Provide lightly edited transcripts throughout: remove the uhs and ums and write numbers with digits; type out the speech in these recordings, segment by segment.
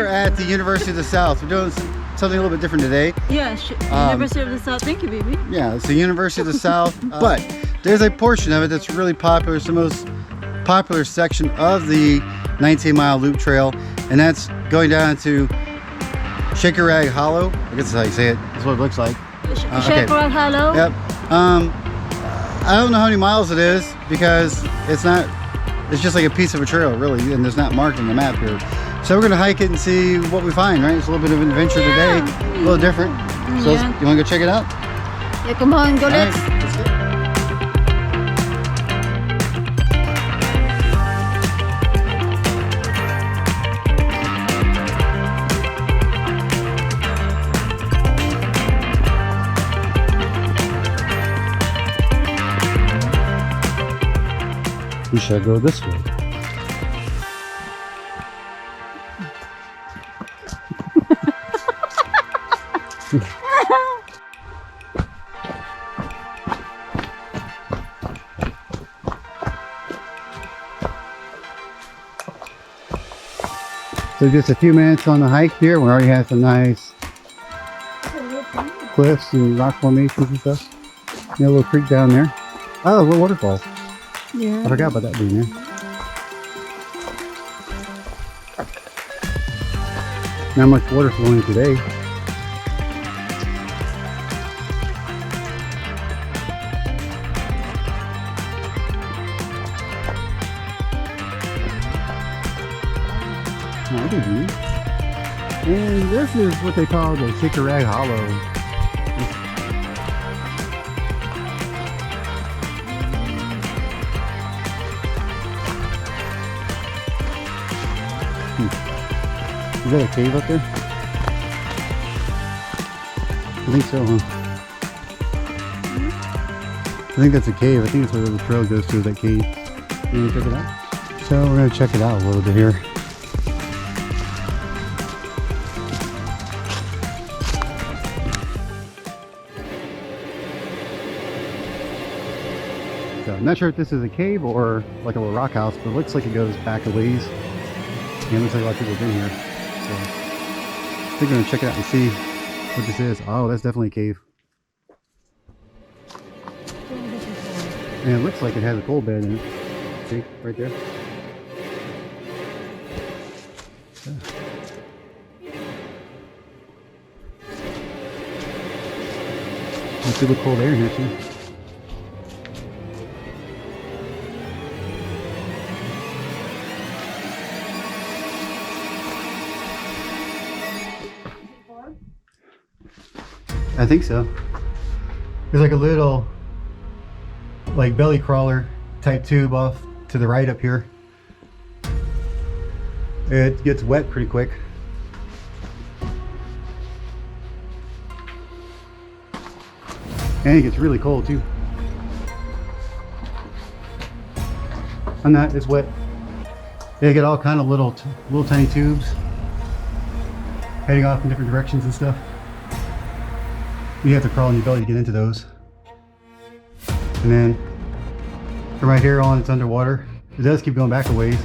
are at the University of the South. We're doing something a little bit different today. Yeah, University of the South. Thank you, baby. Yeah, it's the University of the South, but there's a portion of it that's really popular. It's the most popular section of the 19-mile loop trail, and that's going down to Shakerag Hollow. I guess that's how you say it. That's what it looks like. Shakerag Hollow? Yep. I don't know how many miles it is because it's just like a piece of a trail, really, and there's not marked on the map here. So we're gonna hike it and see what we find, right? It's a little bit of an adventure today, a little different. So you wanna go check it out? Yeah, come on, go, let's. Let's go. We should go this way. So just a few minutes on the hike here. We already have some nice cliffs and rock formations and stuff. Got a little creek down there. Oh, a little waterfall. Yeah. I forgot about that being there. Not much water flowing today. Oh, this is neat. And this is what they call the Shakerag Hollow. Is that a cave up there? I think so, huh? I think that's a cave. I think that's where the trail goes to, that cave. You want to check it out? So we're going to check it out a little bit here. So I'm not sure if this is a cave or like a little rock house, but it looks like it goes back a ways. Yeah, it looks like a lot of people have been here. So I think we're gonna check it out and see what this is. Oh, that's definitely a cave. And it looks like it has a coal bed in it. See, right there. Let's see the cold air here too. I think so. There's like a little like belly crawler type tube off to the right up here. It gets wet pretty quick. And it gets really cold too. On that, it's wet. They get all kind of little tiny tubes heading off in different directions and stuff. You have to crawl on your belly to get into those. And then from right here on, it's underwater. It does keep going back a ways.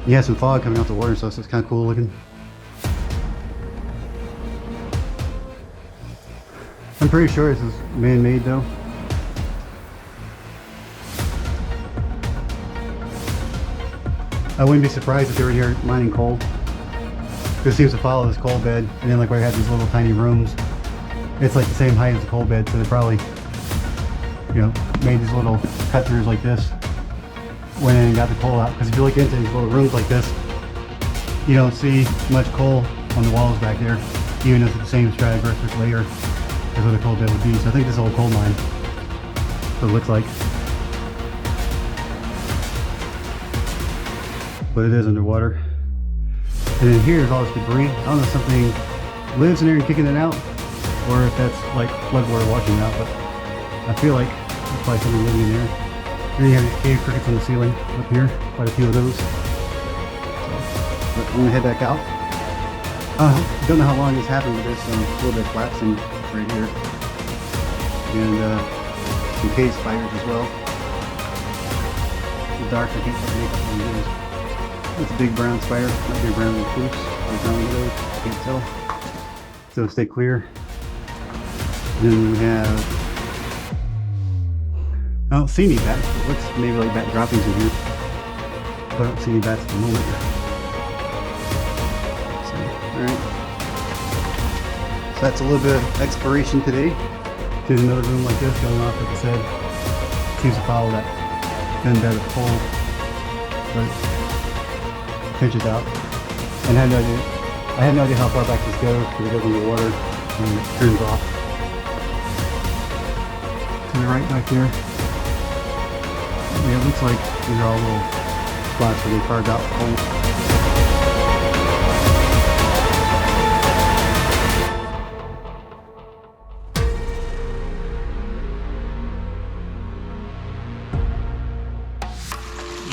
You have some fog coming off the water and stuff, so it's kind of cool looking. I'm pretty sure this is man-made though. I wouldn't be surprised if they were here mining coal. It seems to follow this coal bed, and then like where I had these little tiny rooms. It's like the same height as the coal bed, so they probably, you know, made these little cut throughs like this when they got the coal out. Because if you look into these little rooms like this, you don't see much coal on the walls back there, even if it's the same stratigraphic layer as what the coal bed would be. So I think this is a whole coal mine. That's what it looks like. But it is underwater. And then here's all this debris. I don't know if something lives in there and kicking it out, or if that's like floodwater washing it out, but I feel like there's probably something living in there. Then you have these cave crickets on the ceiling up here, quite a few of those. So, but I'm gonna head back out. Don't know how long this happened, but there's a little bit of collapsing right here. And some cave spiders as well. It's dark, I can't quite make up what it is. It's a big brown spider, not big brown recluse. Right down the road. I can't tell. So stay clear. Then we have. I don't see any bats. It looks maybe like bat droppings in here. But I don't see any bats at the moment. So, alright. So that's a little bit of exploration today. There's another room like this going off, like I said. Seems to follow that thin bed of coal. But it pinches out. And I had no idea how far back this goes because it goes under water and it turns off. To the right back there. Yeah, it looks like these are all little spots where they carved out holes.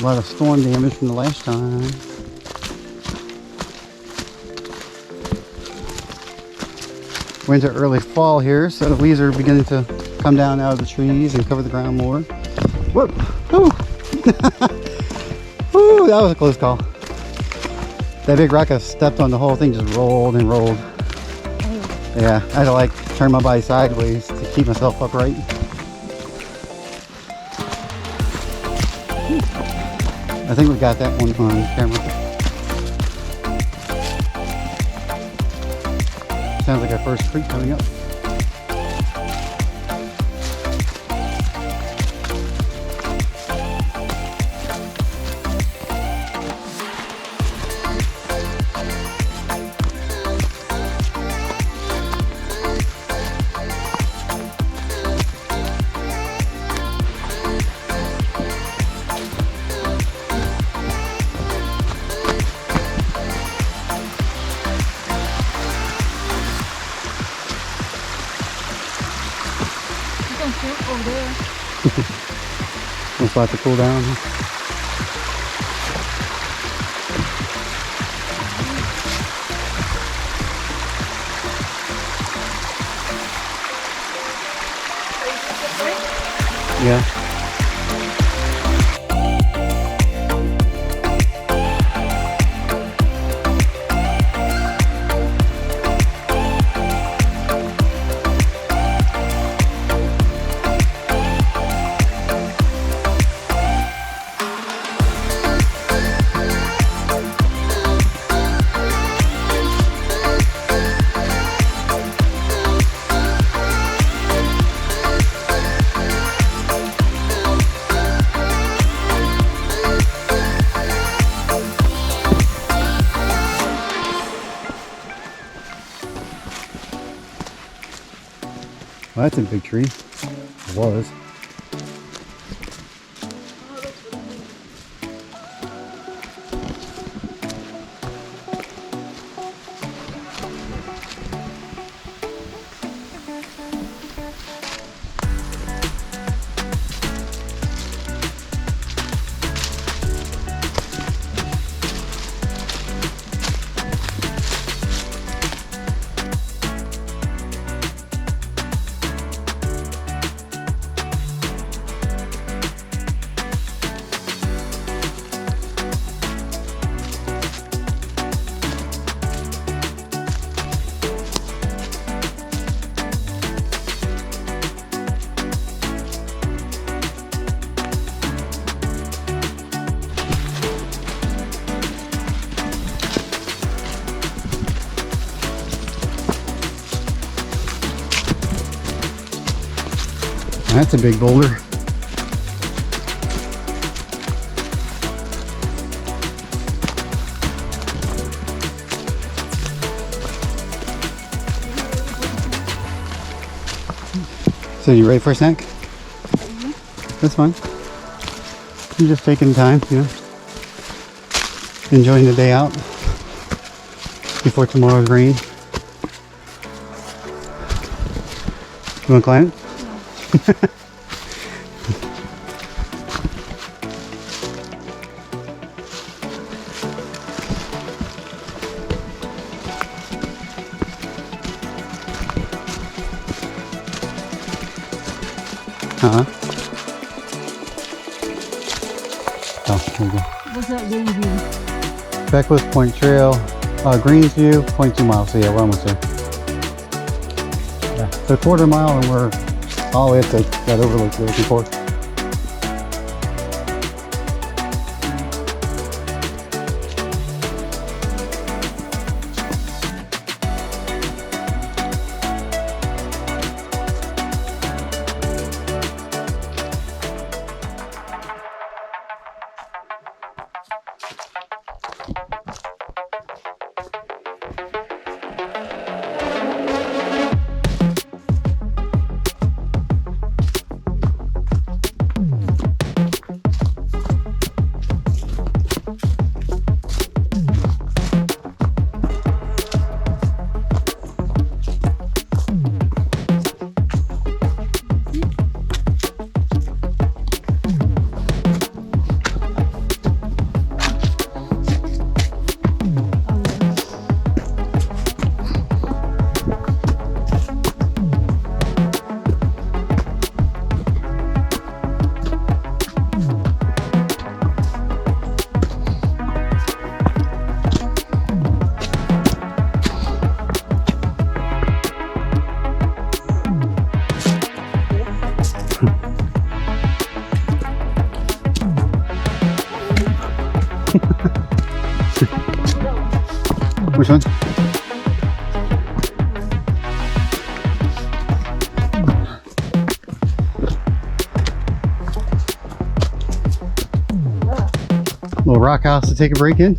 A lot of storm damage from the last time. We're into early fall here, so the leaves are beginning to come down out of the trees and cover the ground more. Whoop! Woo! Woo! That was a close call. That big rock I stepped on, the whole thing just rolled and rolled. Yeah, I had to like turn my body sideways to keep myself upright. I think we got that one on camera. Sounds like our first creek coming up. Over there. One spot to cool down. Yeah. Well, that's a big tree. It was. That's a big boulder. So you ready for a snack? That's fine. You're just taking time, you know, enjoying the day out before tomorrow's rain. You want to climb it? Oh, here we go. What's that green view? Beckwith Point Trail, Greensview, 0.2 miles. So yeah, we're almost there. Yeah. So 1/4 mile and we're all the way up to that overlook we're looking for. Which one? Little rock house to take a break in.